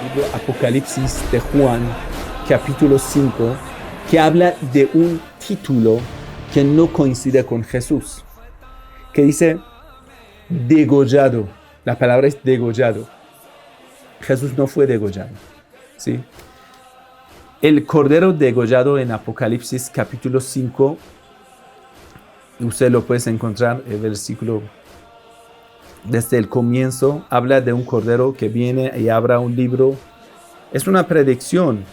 libro Apocalipsis de Juan, capítulo 5, que habla de un título que no coincide con Jesús, que dice degollado. La palabra es degollado. Jesús no fue degollado, ¿sí? El cordero degollado en Apocalipsis capítulo 5, usted lo puede encontrar en el versículo desde el comienzo, habla de un cordero que viene y abra un libro. Es una predicción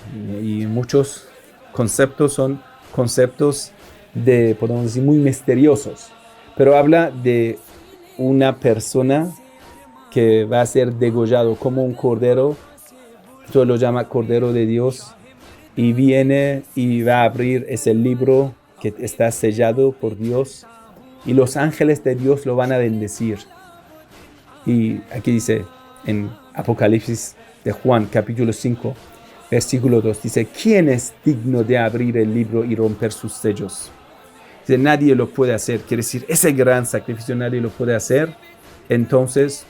y muchos conceptos son conceptos podemos decir, muy misteriosos, pero habla de una persona que va a ser degollado como un cordero. Esto lo llama Cordero de Dios, y viene y va a abrir ese libro que está sellado por Dios, y los ángeles de Dios lo van a bendecir. Y aquí dice en Apocalipsis de Juan, capítulo 5, versículo 2, dice: ¿quién es digno de abrir el libro y romper sus sellos? Dice, nadie lo puede hacer. Quiere decir, ese gran sacrificio nadie lo puede hacer. Entonces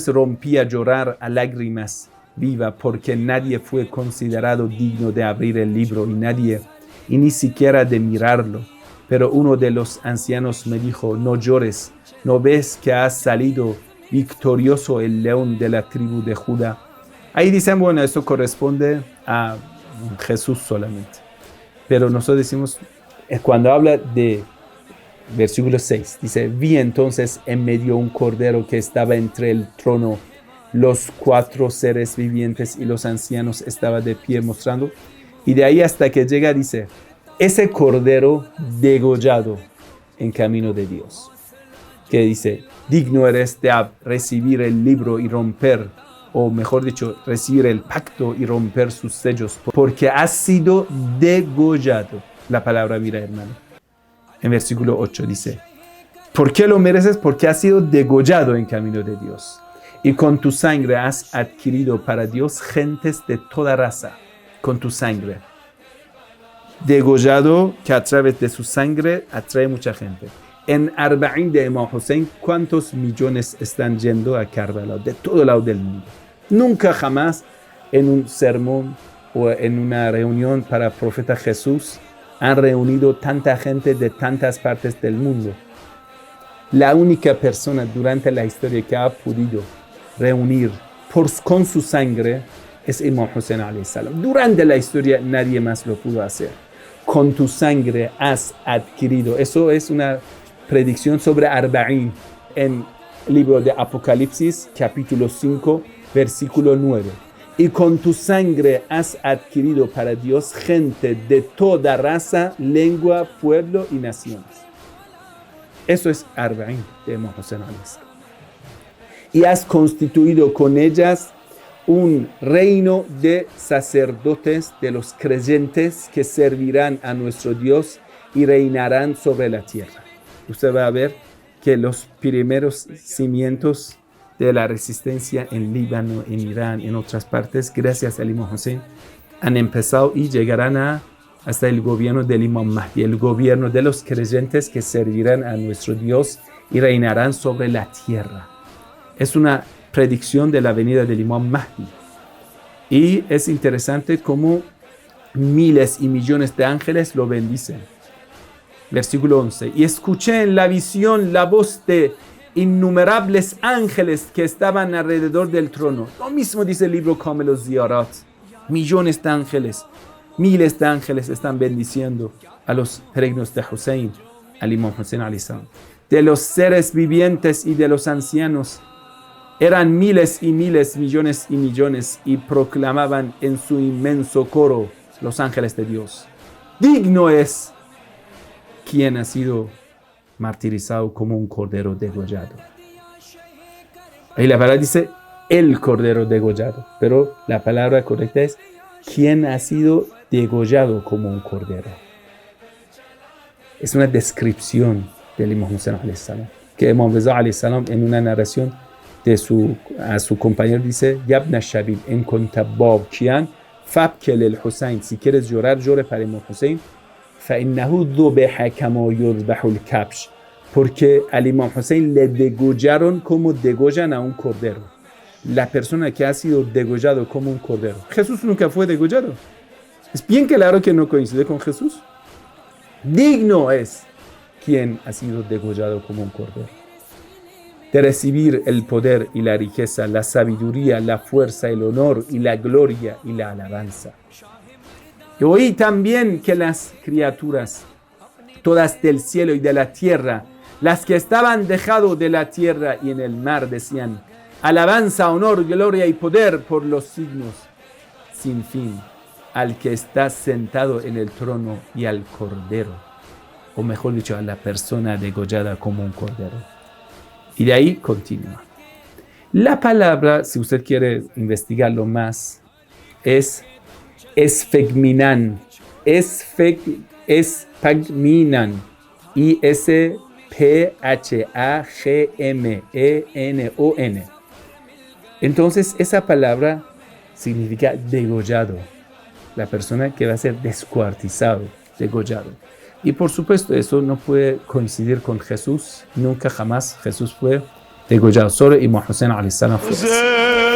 rompí a llorar a lágrimas viva, porque nadie fue considerado digno de abrir el libro y ni siquiera de mirarlo. Pero uno de los ancianos me dijo: no llores, ¿no ves que ha salido victorioso el león de la tribu de Judá? Ahí dicen, bueno, esto corresponde a Jesús solamente. Pero nosotros decimos, cuando habla de versículo 6, dice: vi entonces en medio un cordero que estaba entre el trono, los 4 seres vivientes y los ancianos estaba de pie mostrando. Y de ahí hasta que llega, dice: ese cordero degollado en camino de Dios, que dice: digno eres de recibir el libro y romper, o mejor dicho, recibir el pacto y romper sus sellos, porque has sido degollado. La palabra, mira, hermano, en versículo 8 dice: ¿por qué lo mereces? Porque has sido degollado en camino de Dios, y con tu sangre has adquirido para Dios gentes de toda raza. Con tu sangre. Degollado, que a través de su sangre atrae mucha gente. En Arba'in de Imam Hussein, ¿cuántos millones están yendo a Karbala? De todo lado del mundo. Nunca jamás en un sermón o en una reunión para el profeta Jesús han reunido tanta gente de tantas partes del mundo. La única persona durante la historia que ha podido reunir con su sangre es Imam Hussein alayhi salam. Durante la historia nadie más lo pudo hacer. Con tu sangre has adquirido. Eso es una predicción sobre Arba'in en el libro de Apocalipsis, capítulo 5, versículo 9. Y con tu sangre has adquirido para Dios gente de toda raza, lengua, pueblo y naciones. Eso es Arba'in de Imam Hussein alayhi salam. Y has constituido con ellas un reino de sacerdotes de los creyentes que servirán a nuestro Dios y reinarán sobre la tierra. Usted va a ver que los primeros cimientos de la resistencia en Líbano, en Irán, en otras partes, gracias al Imam Hussein, han empezado y llegarán hasta el gobierno del Imam Mahdi, el gobierno de los creyentes que servirán a nuestro Dios y reinarán sobre la tierra. Es una predicción de la venida del Imam Mahdi. Y es interesante cómo miles y millones de ángeles lo bendicen. Versículo 11. Y escuché en la visión la voz de innumerables ángeles que estaban alrededor del trono. Lo mismo dice el libro como los Ziyarat. Millones de ángeles, miles de ángeles están bendiciendo a los peregrinos de Hussein, al Imam Hussein alayhi salam. De los seres vivientes y de los ancianos, eran miles y miles, millones y millones, y proclamaban en su inmenso coro los ángeles de Dios: digno es quien ha sido martirizado como un cordero degollado. Ahí la palabra dice el cordero degollado, pero la palabra correcta es quien ha sido degollado como un cordero. Es una descripción del Imam Hussein alayhi salam, que Imam Reza alayhi salam en una narración a su compañero dice: Yabna Shabib, en contabab kian, fabke lil Hussein, si quieres llorar, llore para Imam Hussein, fa innahu dhubiha kama yudbahu al-kabsh, porque al Imam Hussein le degollaron como degollan a un cordero. la persona que ha sido degollado como un cordero. Jesús nunca fue degollado. Es bien claro que no coincide con Jesús. Digno es quien ha sido degollado como un cordero, de recibir el poder y la riqueza, la sabiduría, la fuerza, el honor y la gloria y la alabanza. Y oí también que las criaturas, todas del cielo y de la tierra, las que estaban dejados de la tierra y en el mar, decían: alabanza, honor, gloria y poder por los signos sin fin al que está sentado en el trono y al cordero, o mejor dicho, a la persona degollada como un cordero. Y de ahí continúa. La palabra, si usted quiere investigarlo más, es esfegminan. Espagminan. Isphagmenon. Entonces, esa palabra significa degollado. La persona que va a ser descuartizado, degollado. Y por supuesto, eso no puede coincidir con Jesús. Nunca jamás Jesús fue degollado. Solo Imam Hussein alayhi salam fue.